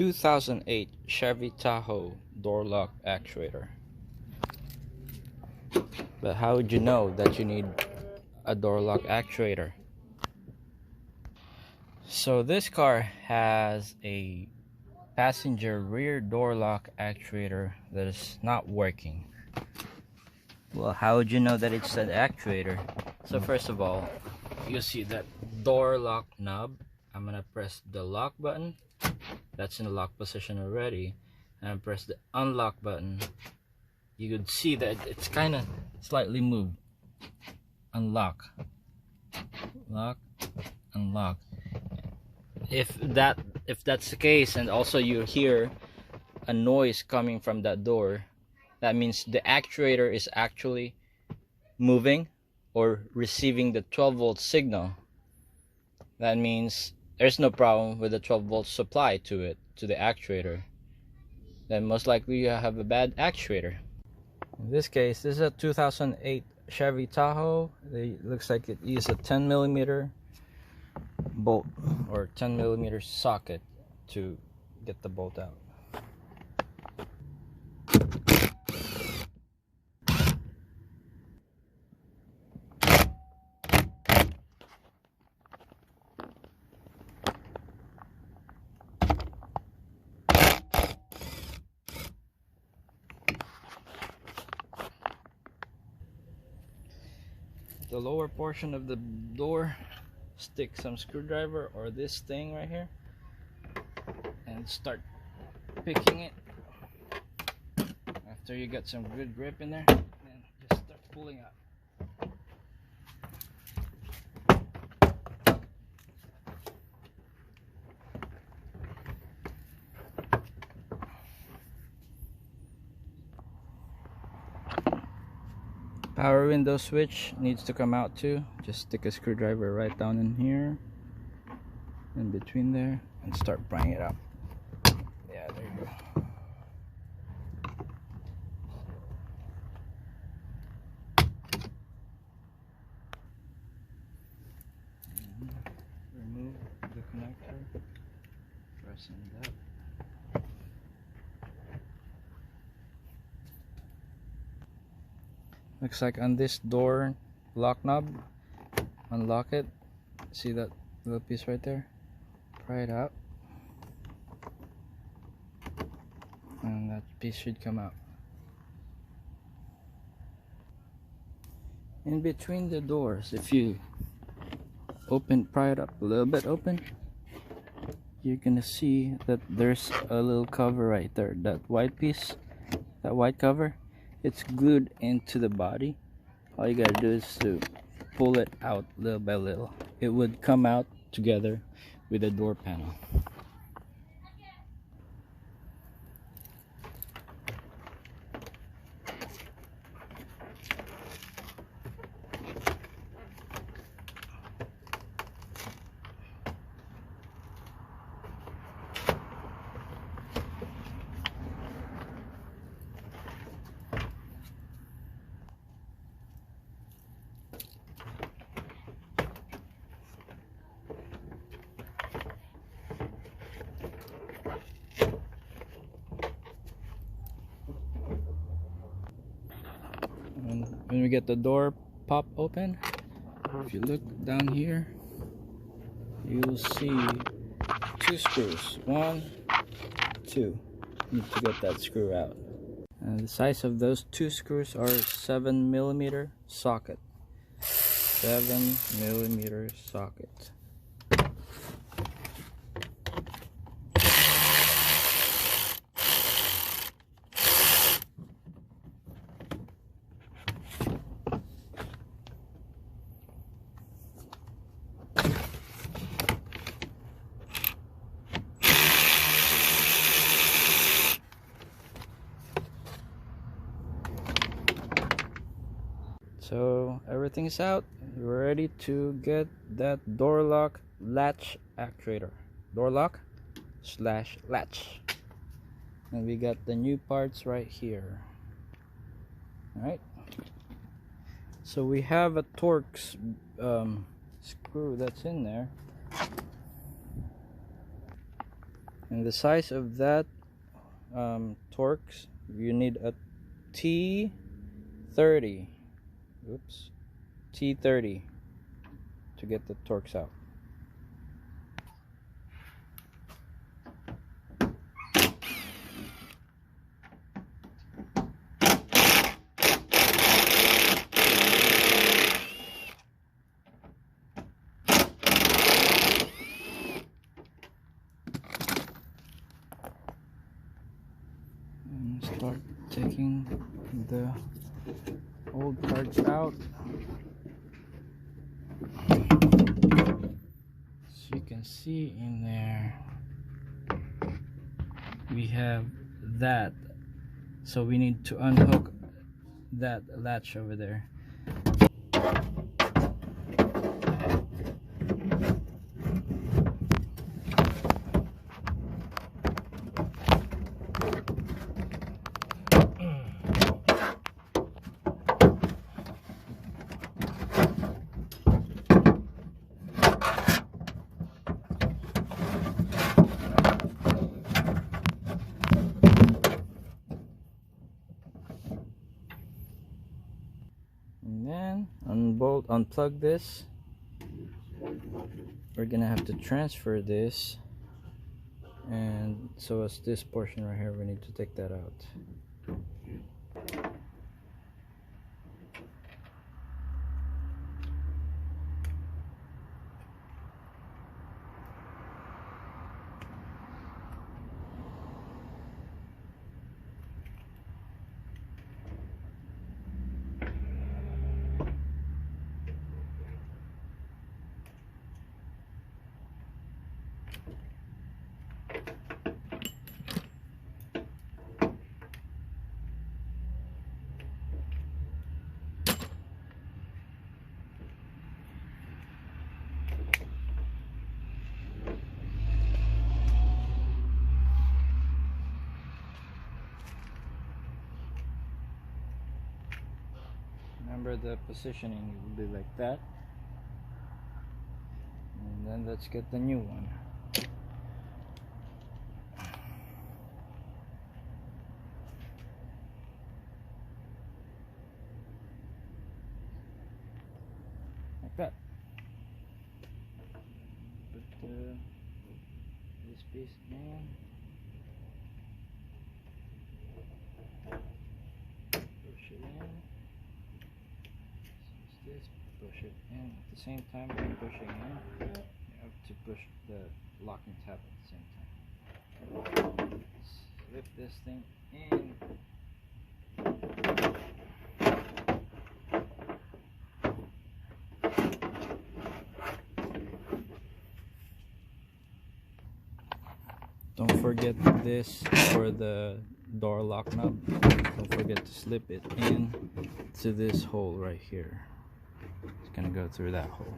2008 Chevy Tahoe door lock actuator. But how would you know that you need a door lock actuator? So this car has a passenger rear door lock actuator that is not working. Well, how would you know that it's an actuator? So first of all, you see that door lock knob. I'm gonna press the lock button. That's in the lock position already, and press the unlock button. You could see that it's kind of slightly moved. Unlock, lock, unlock. If that's the case, and also you hear a noise coming from that door, that means the actuator is actually moving or receiving the 12-volt signal. That means there's no problem with the 12-volt supply to the actuator. Then most likely you have a bad actuator. In this case, this is a 2008 Chevy Tahoe. It looks like it uses a 10mm bolt or 10mm socket to get the bolt out. The lower portion of the door, stick some screwdriver or this thing right here and start picking it. After you get some good grip in there, then just start pulling out. Power window switch needs to come out too. Just stick a screwdriver right down in here, in between there, and start prying it out. Yeah, there you go. Remove the connector, pressing that. Looks like on this door lock knob, unlock it. See that little piece right there? Pry it out, and that piece should come out. In between the doors, if you pry it up a little bit open, you're gonna see that there's a little cover right there. That white piece, that white cover, it's glued into the body. All you gotta do is to pull it out little by little. It would come out together with the door panel. And when we get the door pop open, if you look down here, you'll see two screws. 1, 2. Need to get that screw out. And the size of those two screws are 7mm socket. 7mm socket. So everything's out. We're ready to get that door lock latch actuator. Door lock / latch. And we got the new parts right here. Alright. So we have a Torx screw that's in there. And the size of that Torx, you need a T30. Oops, T30 to get the Torx out. And start taking the old parts out. So you can see in there we have that, so we need to unhook that latch over there. And then unplug this. We're gonna have to transfer this, and so it's this portion right here, we need to take that out. Remember, the positioning will be like that, and then let's get the new one. Like that. Put this piece in. Push it in. This, push it in. At the same time you're pushing in, you have to push the locking tab at the same time. Slip this thing in. Don't forget this for the door lock knob. Don't forget to slip it in to this hole right here. It's gonna go through that hole.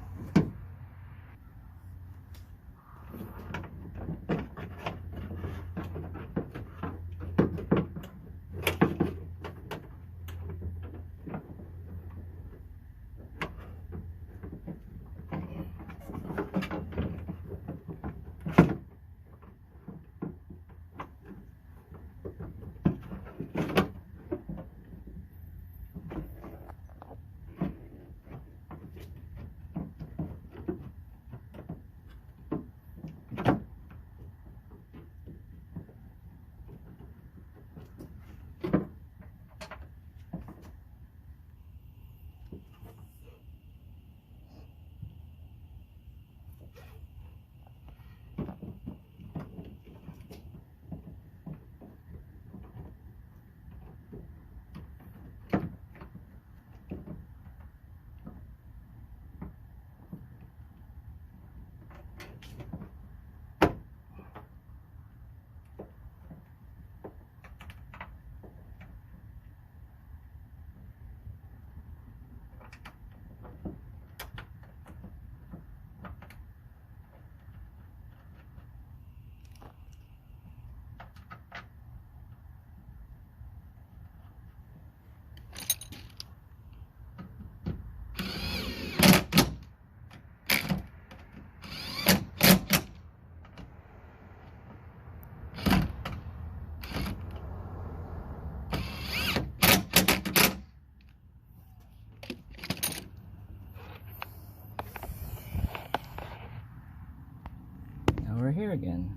here again.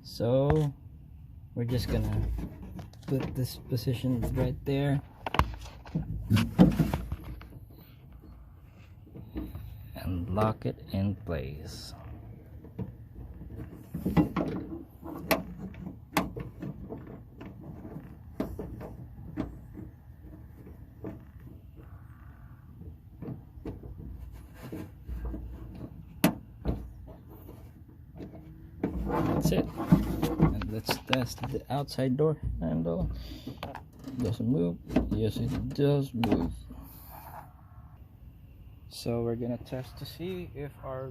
So we're just gonna put this position right there and lock it in place. That's it. And let's test the outside door handle. Doesn't move. Yes, it does move. So we're gonna test to see if our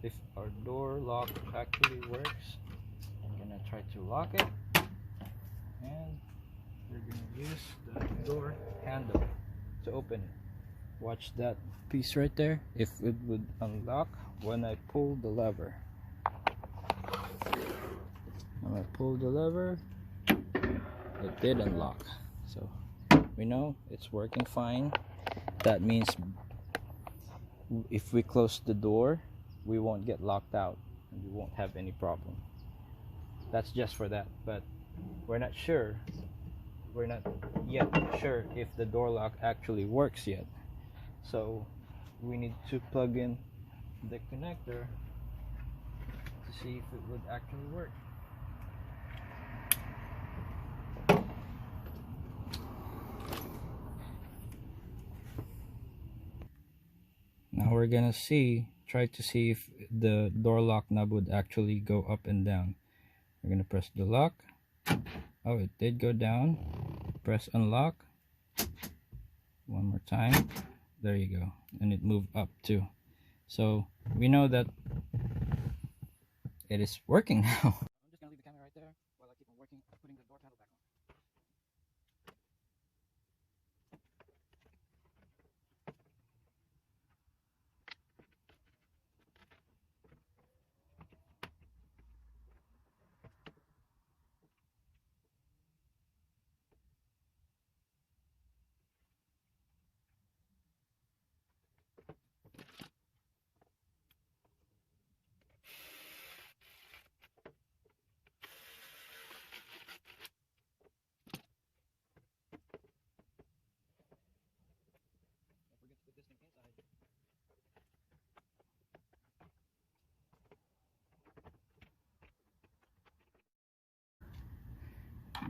if our door lock actually works. I'm gonna try to lock it, and we're gonna use the door handle to open it. Watch that piece right there, if it would unlock when I pull the lever. When I pull the lever, it did unlock. So we know it's working fine. That means if we close the door, we won't get locked out and we won't have any problem. That's just for that, but we're not yet sure if the door lock actually works yet. So we need to plug in the connector to see if it would actually work. Now we're gonna try to see if the door lock knob would actually go up and down. We're gonna press the lock. Oh, it did go down. Press unlock. One more time. There you go. And it moved up too. So we know that it is working now. I'm just gonna leave the camera right there while I keep on putting the door panel back on.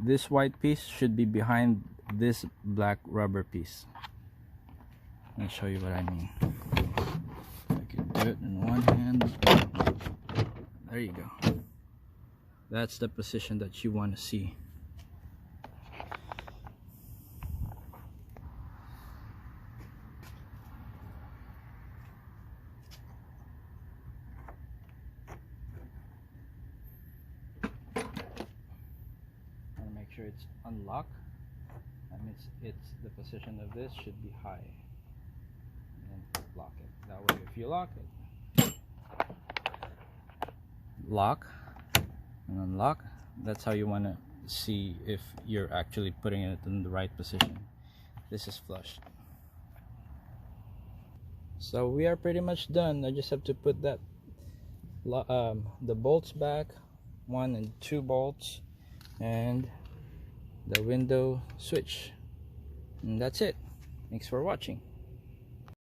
This white piece should be behind this black rubber piece. I'll show you what I mean. I can do it in one hand. There you go. That's the position that you want to see. And make sure it's unlocked. That means the position of this should be high. And then lock it. That way, if you lock it, lock and unlock. That's how you want to see if you're actually putting it in the right position. This is flush. So we are pretty much done. I just have to put that the bolts back, 1 and 2 bolts, and the window switch, and that's it. Thanks for watching.